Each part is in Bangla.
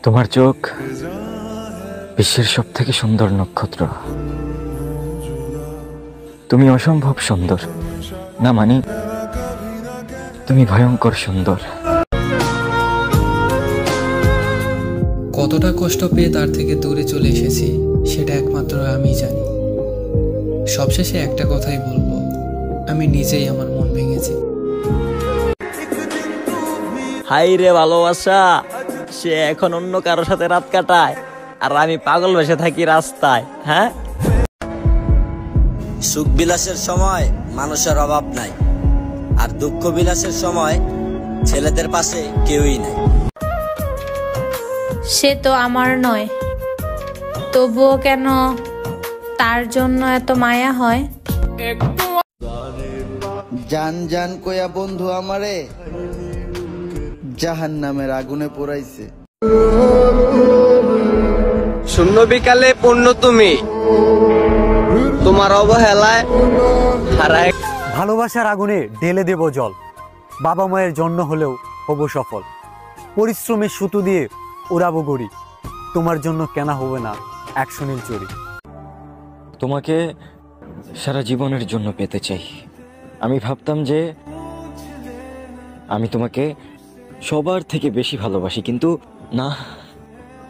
তোমার চোখ বিশ্বের সব থেকে সুন্দর নক্ষত্র। তুমি অসম্ভব সুন্দর, না মানে তুমি ভয়ঙ্কর সুন্দর। কতটা কষ্ট পেয়ে তার থেকে দূরে চলে এসেছি সেটা একমাত্র আমিই জানি। সবশেষে একটা কথাই বলবো, আমি নিজেই আমার মন ভেঙেছি। হাই রে ভালোবাসা, সে এখন অন্য কারো সাথে রাত কাটায় আর আমি পাগল বেসে থাকি রাস্তায়। হ্যাঁ, সুখ বিলাসের সময় মানুষের অভাব নাই, আর দুঃখ বিলাসের সময় ছেলেদের পাশে কেউই নাই। সে তো আমার নয়, তবুও কেন তার জন্য এত মায়া হয়? জান জান কয়া বন্ধু আমারে জাহান্নামের আগুনে পোড়াইছে। শূন্য বিকালে পূর্ণ তুমি, তোমার অবহেলায় হারায়। ভালোবাসার আগুনে ঢেলে দেব জল, বাবা মায়ের জন্য হলেও হব সফল। পরিশ্রমের সুতো দিয়ে উড়াবো গড়ি, তোমার জন্য কেনা হবে না এক সুনীল চুরি। তোমাকে সারা জীবনের জন্য পেতে চাই। আমি ভাবতাম যে আমি তোমাকে সবার থেকে বেশি ভালোবাসি, কিন্তু না,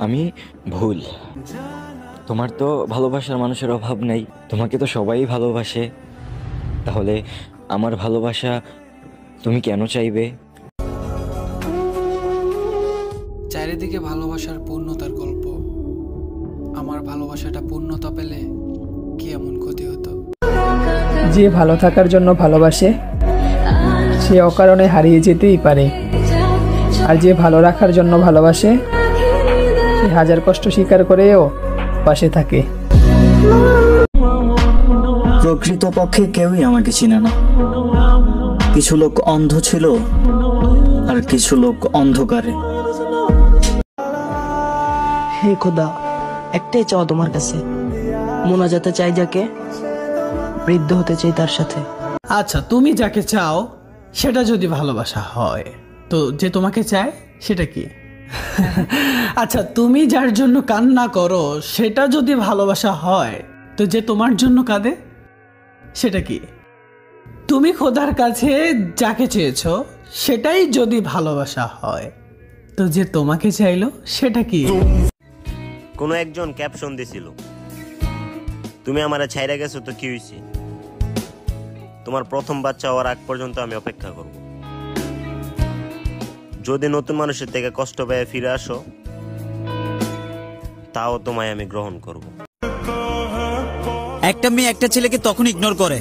আমি ভুল। তোমার তো ভালোবাসার মানুষের অভাব নেই, তোমাকে তো সবাই ভালোবাসে। তাহলে আমার ভালোবাসা তুমি কেন চাইবে? চারিদিকে ভালোবাসার পূর্ণতার গল্প। আমার ভালোবাসাটা পূর্ণতা পেলে কি এমন ক্ষতি হতো? যে ভালো থাকার জন্য ভালোবাসে সে অকারণে হারিয়ে যেতেই পারে, আর যে ভালো রাখার জন্য ভালোবাসে সে হাজার কষ্ট স্বীকার করেও পাশে থাকে। প্রকৃতপক্ষে কেউই আমাকে চিনে না। কিছু লোক অন্ধ ছিল আর কিছু লোক অন্ধকারে। হে খোদা, একটাই চাওয়া তোমার কাছে, মোনাজাতে চাই যাকে, বৃদ্ধ হতে চাই তার সাথে। আচ্ছা, তুমি যাকে চাও সেটা যদি ভালোবাসা হয়, তো যে তোমাকে চায় সেটা কি? আচ্ছা, তুমি যার জন্য কান্না করো সেটা যদি ভালোবাসা হয়, তো যে তোমার জন্য কাঁদে সেটা কি? তুমি খোদার কাছে যাকে চেয়েছো সেটাই যদি ভালোবাসা হয়, তো যে তোমাকে চাইলো সেটা কি? কোনো একজন ক্যাপশন দিছিল, তুমি আমারে ছাইরা গেছো তো কি হইছে, তোমার প্রথম বাচ্চা হওয়ার আগ পর্যন্ত আমি অপেক্ষা করব। যদি নতুন মানুষের থেকে কষ্ট পেয়ে ফিরে আসো, তাও তোমায় আমি গ্রহণ করব। একটা মেয়ে একটা ছেলেকে তখন ইগনোর করে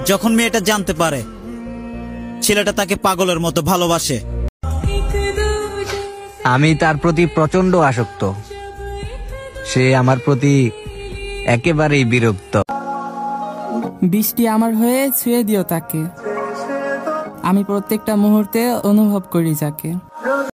যখন মেয়েটা জানতে পারে ছেলেটা তাকে পাগলের মতো ভালোবাসে। আমি তার প্রতি প্রচন্ড আসক্ত, সে আমার প্রতি একেবারেই বিরক্ত। বৃষ্টি আমার হয়ে ছুঁয়ে দিও তাকে, আমি প্রত্যেকটা মুহূর্তে অনুভব করি যাকে।